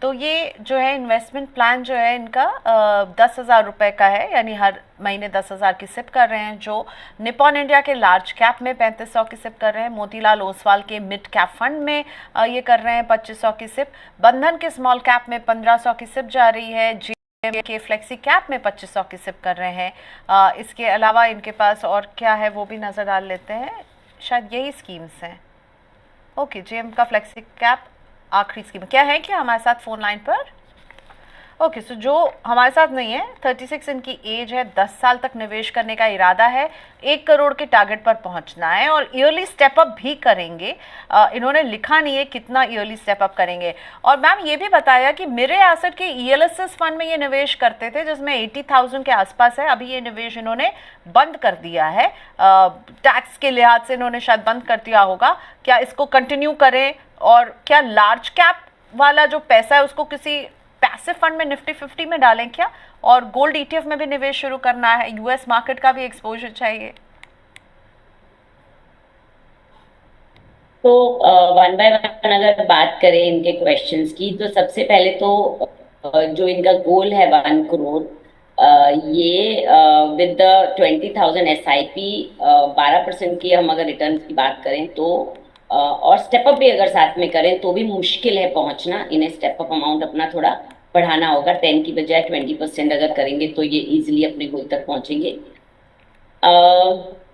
तो ये जो है इन्वेस्टमेंट प्लान जो है इनका 10,000 रुपये का है, यानी हर महीने 10,000 की सिप कर रहे हैं। जो निपॉन इंडिया के लार्ज कैप में 3500 की सिप कर रहे हैं, मोतीलाल ओसवाल के मिड कैप फंड में ये कर रहे हैं 2500 की सिप, बंधन के स्मॉल कैप में 1500 की सिप जा रही है, जे के फ्लेक्सी कैप में 2500 की सिप कर रहे हैं। इसके अलावा इनके पास और क्या है वो भी नज़र डाल लेते हैं, शायद यही स्कीम्स हैं। ओके, जेएम का फ्लेक्सी कैप आखिरी स्कीम क्या है क्या हमारे साथ फोन लाइन पर? ओके, सो जो हमारे साथ नहीं है, 36 इनकी एज है, 10 साल तक निवेश करने का इरादा है, 1 करोड़ के टारगेट पर पहुंचना है और ईयरली स्टेप अप भी करेंगे। इन्होंने लिखा नहीं है कितना ईयरली स्टेप अप करेंगे। और मैम ये भी बताया कि मेरे एसेट के ईएलएसएस फंड में ये निवेश करते थे जिसमें 80,000 के आसपास है, अभी ये निवेश इन्होंने बंद कर दिया है, टैक्स के लिहाज से इन्होंने शायद बंद कर दिया होगा। क्या इसको कंटिन्यू करें और क्या लार्ज कैप वाला जो पैसा है उसको किसी पैसिव फंड में निफ्टी 50 में डालें क्या? और गोल्ड ईटीएफ में भी निवेश शुरू करना है, यूएस मार्केट का भी एक्सपोजर चाहिए। तो वन बाय वन अगर बात करें इनके क्वेश्चंस की, तो सबसे पहले तो जो इनका गोल है 1 करोड़, ये विद द 20,000 SIP 12% की हम अगर रिटर्न की बात करें तो और स्टेप अप भी अगर साथ में करें तो भी मुश्किल है पहुंचना। इन्हें स्टेप अप अमाउंट अपना थोड़ा बढ़ाना होगा, 10 की बजाय 20% अगर करेंगे तो ये इजिली अपने गोल तक पहुंचेंगे।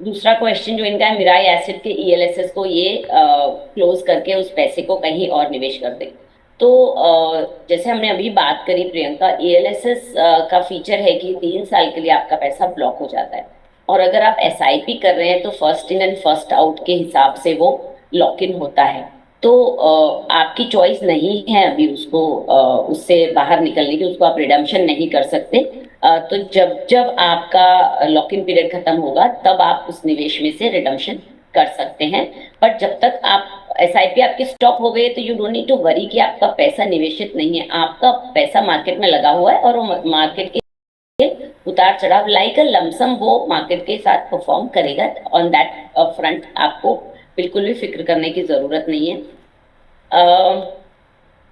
दूसरा क्वेश्चन जो इनका है, मिराई एसिड के ईएलएसएस को ये क्लोज करके उस पैसे को कहीं और निवेश कर दे। तो जैसे हमने अभी बात करी प्रियंका, ईएलएसएस का फीचर है कि 3 साल के लिए आपका पैसा ब्लॉक हो जाता है, और अगर आप एसआईपी कर रहे हैं तो first in and first out के हिसाब से वो लॉक इन होता है। तो आपकी चॉइस नहीं है अभी उसको उससे बाहर निकलने की, उसको आप रिडम्पशन नहीं कर सकते। तो जब जब आपका लॉक इन पीरियड खत्म होगा तब आप उस निवेश में से रिडम्पशन कर सकते हैं। बट जब तक आप एसआईपी आपकी स्टॉप हो गई तो you don't need to worry कि आपका पैसा निवेशित नहीं है, आपका पैसा मार्केट में लगा हुआ है और वो मार्केट के उतार चढ़ाव लाइक अ लमसम वो मार्केट के साथ परफॉर्म करेगा। ऑन दैट फ्रंट आपको बिल्कुल भी फिक्र करने की जरूरत नहीं है।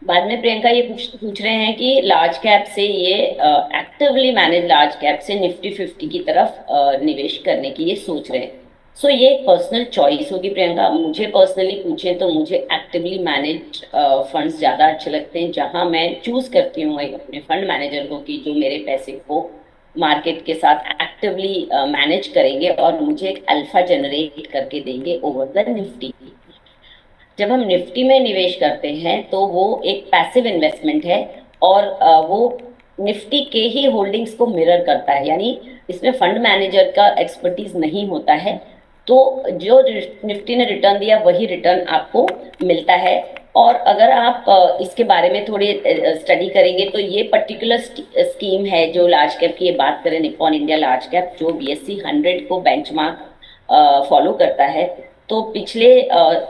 बाद में प्रियंका ये पूछ रहे हैं कि लार्ज कैप से ये एक्टिवली मैनेज लार्ज कैप से निफ्टी 50 की तरफ निवेश करने की ये सोच रहे हैं। सो ये पर्सनल चॉइस होगी प्रियंका। मुझे पर्सनली पूछें तो मुझे एक्टिवली मैनेज फंड्स ज़्यादा अच्छे लगते हैं, जहां मैं चूज करती हूँ अपने फंड मैनेजर को कि जो मेरे पैसे को मार्केट के साथ एक्टिवली मैनेज करेंगे और मुझे एक अल्फा जनरेट करके देंगे ओवर द निफ्टी। जब हम निफ्टी में निवेश करते हैं तो वो एक पैसिव इन्वेस्टमेंट है और वो निफ्टी के ही होल्डिंग्स को मिरर करता है, यानी इसमें फंड मैनेजर का एक्सपर्टीज नहीं होता है। तो जो निफ्टी ने रिटर्न दिया वही रिटर्न आपको मिलता है। और अगर आप इसके बारे में थोड़ी स्टडी करेंगे तो ये पर्टिकुलर स्कीम है जो लार्ज कैप की ये बात करें, निपॉन इंडिया लार्ज कैप जो BSE 100 को बेंचमार्क फॉलो करता है। तो पिछले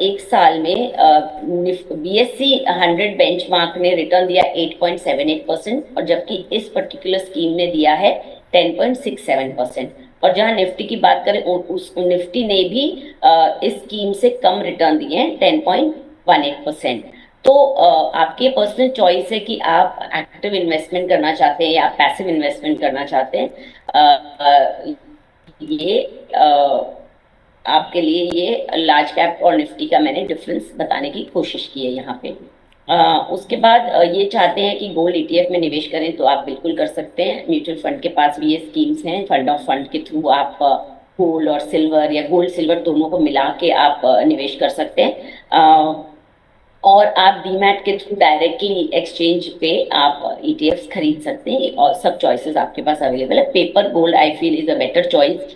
1 साल में BSE 100 बेंचमार्क ने रिटर्न दिया 8.78% और जबकि इस पर्टिकुलर स्कीम ने दिया है 10.67%। और जहां निफ्टी की बात करें उस निफ्टी ने भी इस स्कीम से कम रिटर्न दिए हैं 10.18%। तो आपकी पर्सनल चॉइस है कि आप एक्टिव इन्वेस्टमेंट करना चाहते हैं या पैसिव इन्वेस्टमेंट करना चाहते हैं। ये आपके लिए ये लार्ज कैप और निफ्टी का मैंने डिफरेंस बताने की कोशिश की है यहाँ पे। उसके बाद ये चाहते हैं कि गोल्ड ETF में निवेश करें तो आप बिल्कुल कर सकते हैं। म्यूचुअल फंड के पास भी ये स्कीम्स हैं, फंड ऑफ फंड के थ्रू आप गोल्ड और सिल्वर या गोल्ड सिल्वर दोनों को मिला के आप निवेश कर सकते हैं। और आप डीमैट के थ्रू डायरेक्टली एक्सचेंज पे आप ETFs खरीद सकते हैं और सब चॉइसेस आपके पास अवेलेबल है। Paper gold I feel is a better choice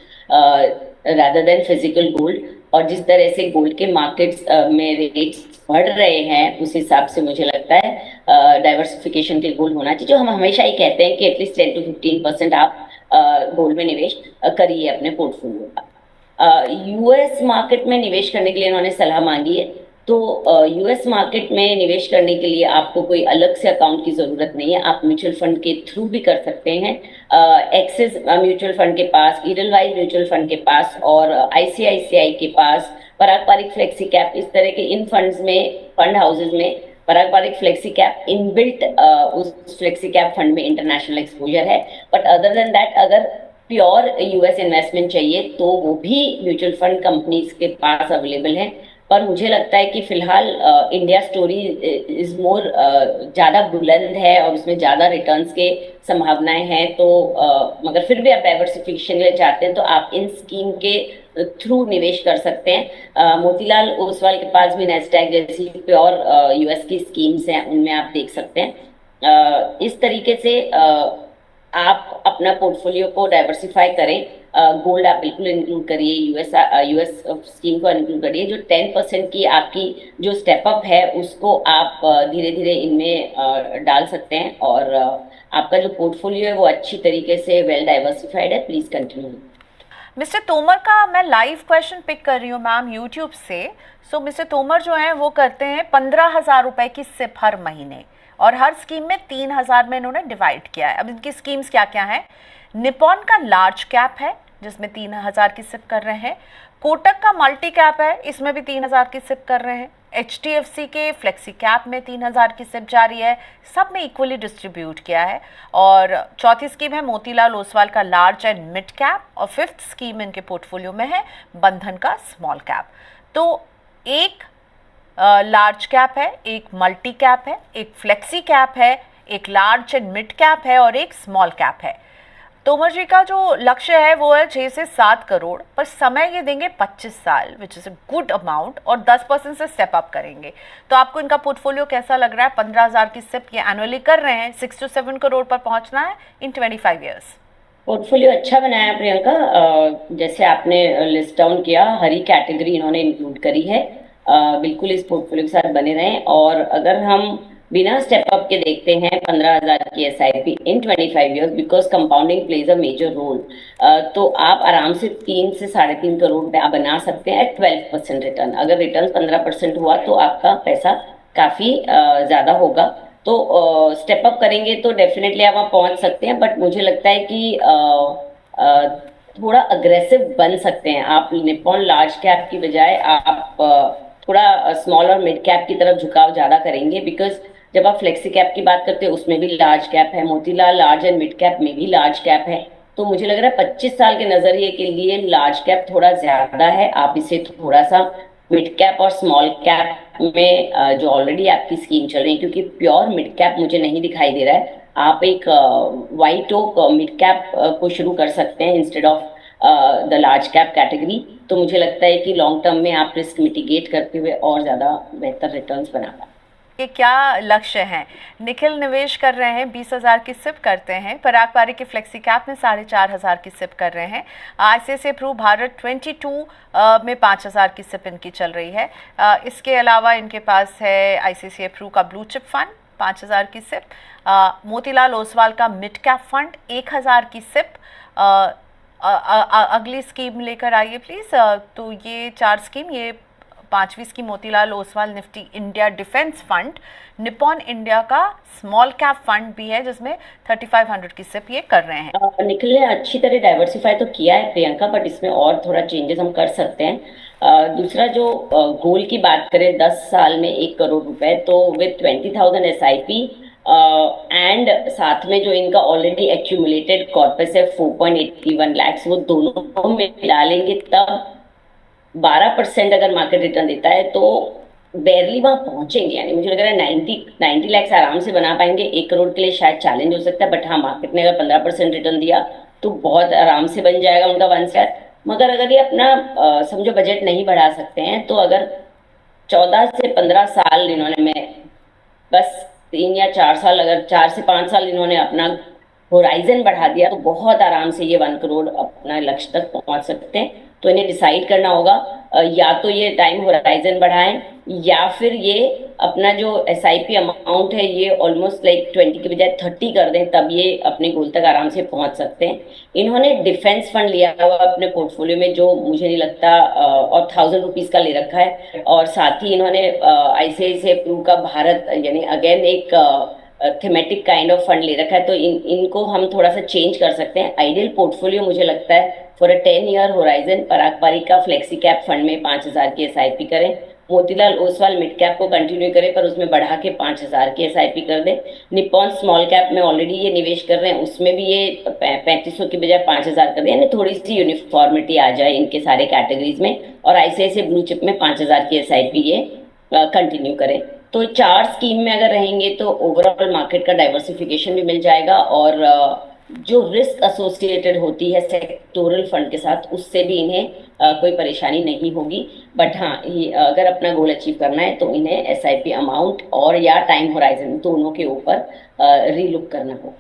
rather than physical gold. और जिस तरह से गोल्ड के मार्केट्स में रेट्स बढ़ रहे हैं उस हिसाब से मुझे लगता है डाइवर्सिफिकेशन के गोल्ड होना चाहिए, जो हम हमेशा ही कहते हैं कि एटलीस्ट 10 to 15% आप गोल्ड में निवेश करिए अपने पोर्टफोलियो का। यूएस मार्केट में निवेश करने के लिए उन्होंने सलाह मांगी है। तो यूएस मार्केट में निवेश करने के लिए आपको कोई अलग से अकाउंट की जरूरत नहीं है, आप म्यूचुअल फंड के थ्रू भी कर सकते हैं। एक्सिस म्यूचुअल फंड के पास, ईडलवाइज म्यूचुअल फंड के पास और आईसीआईसीआई के पास, पराग पारिक फ्लेक्सी कैप, इस तरह के इन फंड्स में, फंड हाउसेज में पराग पारिक फ्लेक्सी कैप इनबिल्ट उस फ्लेक्सी कैप फंड में इंटरनेशनल एक्सपोजर है। बट अदर देन दैट अगर प्योर यूएस इन्वेस्टमेंट चाहिए तो वो भी म्यूचुअल फंड कंपनीज के पास अवेलेबल है। पर मुझे लगता है कि फिलहाल इंडिया स्टोरी इज मोर ज्यादा बुलंद है और उसमें ज्यादा रिटर्न्स के संभावनाएं हैं। तो मगर फिर भी आप डाइवर्सिफिकेशन के लिए चाहते हैं तो आप इन स्कीम के थ्रू निवेश कर सकते हैं। मोतीलाल ओसवाल के पास भी नेस्डैक जैसी प्योर यूएस की स्कीम्स हैं, उनमें आप देख सकते हैं। इस तरीके से आप अपना पोर्टफोलियो को डाइवर्सिफाई करें। गोल्ड आप बिल्कुल इंक्लूड करिए, यूएस स्कीम को इंक्लूड करिए। जो 10% की आपकी जो स्टेप अप है उसको आप धीरे धीरे इनमें डाल सकते हैं और आपका जो पोर्टफोलियो है वो अच्छी तरीके से वेल डाइवर्सिफाइड है। Please continue. मिस्टर तोमर का मैं लाइव क्वेश्चन पिक कर रही हूँ मैम यूट्यूब से। सो मिस्टर तोमर जो हैं वो करते हैं 15,000 रुपए की सिप हर महीने और हर स्कीम में 3,000 में इन्होंने डिवाइड किया है। अब इनकी स्कीम्स क्या क्या हैं? निपॉन का लार्ज कैप है जिसमें 3,000 की सिप कर रहे हैं। कोटक का मल्टी कैप है, इसमें भी 3,000 की सिप कर रहे हैं। HDFC के फ्लेक्सी कैप में 3,000 की सिप जारी है, सब में इक्वली डिस्ट्रीब्यूट किया है। और चौथी स्कीम है मोतीलाल ओसवाल का लार्ज एंड मिड कैप और फिफ्थ स्कीम इनके पोर्टफोलियो में है बंधन का स्मॉल कैप। तो एक लार्ज कैप है, एक मल्टी कैप है, एक फ्लेक्सी कैप है, एक लार्ज एंड मिड कैप है और एक स्मॉल कैप है। तोमर जी का जो लक्ष्य है वो है 6 से 7 करोड़, पर समय ये देंगे 25 साल which is a good amount और 10% से स्टेप अप करेंगे। तो आपको इनका पोर्टफोलियो कैसा लग रहा है? 15,000 की सिप ये एनुअली कर रहे हैं, 6 to 7 करोड़ पर पहुंचना है इन 25 ईयर्स। पोर्टफोलियो अच्छा बनाया प्रियंका। जैसे आपने लिस्ट डाउन किया, हरी कैटेगरी इन्होंने इंक्लूड करी है। बिल्कुल इस पोर्टफोलियो के साथ बने रहें। और अगर हम बिना स्टेप अप के देखते हैं 15,000 की SIP in 25 years, because compounding plays a major role, तो आप आराम से 3 से 3.5 करोड़ बना सकते हैं 12% रिटर्न। अगर रिटर्न 15% हुआ तो आपका पैसा काफी ज्यादा होगा। तो स्टेप अप करेंगे तो डेफिनेटली आप वहाँ पहुंच सकते हैं। बट मुझे लगता है कि थोड़ा अग्रेसिव बन सकते हैं आप। निपॉन लार्ज कैप की बजाय आप थोड़ा स्मॉल और मिड कैप की तरफ झुकाव ज्यादा करेंगे, बिकॉज जब आप फ्लेक्सी कैप की बात करते हैं उसमें भी लार्ज कैप है, Motilal large and mid cap में भी लार्ज कैप है। तो मुझे लग रहा है 25 साल के नजरिए के लिए लार्ज कैप थोड़ा ज्यादा है। आप इसे थोड़ा सा मिड कैप और स्मॉल कैप में जो ऑलरेडी आपकी स्कीम चल रही है, क्योंकि प्योर मिड कैप मुझे नहीं दिखाई दे रहा है, आप एक वाइट ओक मिड कैप को शुरू कर सकते हैं instead of the large cap category. तो मुझे लगता है कि लॉन्ग टर्म में आप रिस्क मिटिगेट करते हुए और ज़्यादा बेहतर रिटर्न्स बना पाए। ये क्या लक्ष्य हैं? निखिल निवेश कर रहे हैं, 20,000 की सिप करते हैं। पराग पारिक के फ्लेक्सी कैप में 4,500 की सिप कर रहे हैं। ICICI प्रू भारत 22 में 5,000 की सिप इनकी चल रही है। इसके अलावा इनके पास है ICICI प्रू का ब्लू चिप फंड 5,000 की सिप, मोतीलाल ओसवाल का मिड कैप फंड 1,000 की सिप। अगली स्कीम लेकर आइए प्लीज़। तो ये 4 स्कीम, ये 5वीं scheme Motilal Oswal Nifty India defence fund, Nippon India का स्मॉल कैप फंड भी है जिसमें 3,500 की सिप ये कर रहे हैं। निखिल ने अच्छी तरह डाइवर्सिफाई तो किया है प्रियंका, बट इसमें और थोड़ा चेंजेस हम कर सकते हैं। दूसरा जो गोल की बात करें 10 साल में 1 करोड़ रुपए, तो विद 20,000 SIP एंड साथ में जो इनका ऑलरेडी एक्यूमुलेटेड कॉर्पस है 4.81 लाख, वो दोनों में डालेंगे तब 12% अगर मार्केट रिटर्न देता है तो बैरली वहां पहुंचेंगे। यानी मुझे लग रहा है 90 लाख आराम से बना पाएंगे। 1 करोड़ के लिए शायद चैलेंज हो सकता है, बट हाँ मार्केट ने अगर 15% रिटर्न दिया तो बहुत आराम से बन जाएगा उनका 1 स्टार। मगर अगर ये अपना समझो बजट नहीं बढ़ा सकते हैं तो अगर 14 से 15 साल इन्होंने में बस 3 या 4 साल, अगर 4 से 5 साल इन्होंने अपना होराइजन बढ़ा दिया तो बहुत आराम से ये 1 करोड़ अपना लक्ष्य तक पहुंच सकते हैं। तो इन्हें डिसाइड करना होगा या तो ये टाइम होराइजन बढ़ाएं या फिर ये अपना जो SIP अमाउंट है ये ऑलमोस्ट लाइक 20 के बजाय 30 कर दें, तब ये अपने गोल तक आराम से पहुंच सकते हैं। इन्होंने डिफेंस फंड लिया हुआ अपने पोर्टफोलियो में जो मुझे नहीं लगता, और 1,000 रुपीज का ले रखा है। और साथ ही इन्होंने ICICI प्रू का भारत यानी अगेन एक थीमेटिक काइंड ऑफ फंड ले रखा है। तो इनको हम थोड़ा सा चेंज कर सकते हैं। आइडियल पोर्टफोलियो मुझे लगता है फॉर अ 10 ईयर होराइजन पराग पारिक का फ्लेक्सी कैप फंड में 5,000 की SIP करें, मोतीलाल ओसवाल मिड कैप को कंटिन्यू करे पर उसमें बढ़ा के 5,000 की एसआईपी कर दे। निप्पॉन स्मॉल कैप में ऑलरेडी ये निवेश कर रहे हैं, उसमें भी ये 3500 की बजाय 5,000 कर दे, यानी थोड़ी सी यूनिफॉर्मिटी आ जाए इनके सारे कैटेगरीज में। और आईसीआईसीआई ब्लू चिप में 5,000 की एसआईपी ये कंटिन्यू करें। तो चार स्कीम में अगर रहेंगे तो ओवरऑल मार्केट का डाइवर्सिफिकेशन भी मिल जाएगा, और जो रिस्क एसोसिएटेड होती है सेक्टोरल फंड के साथ उससे भी इन्हें कोई परेशानी नहीं होगी। बट हाँ, अगर अपना गोल अचीव करना है तो इन्हें एसआईपी अमाउंट और या टाइम होराइजन दोनों के ऊपर रीलुक करना होगा।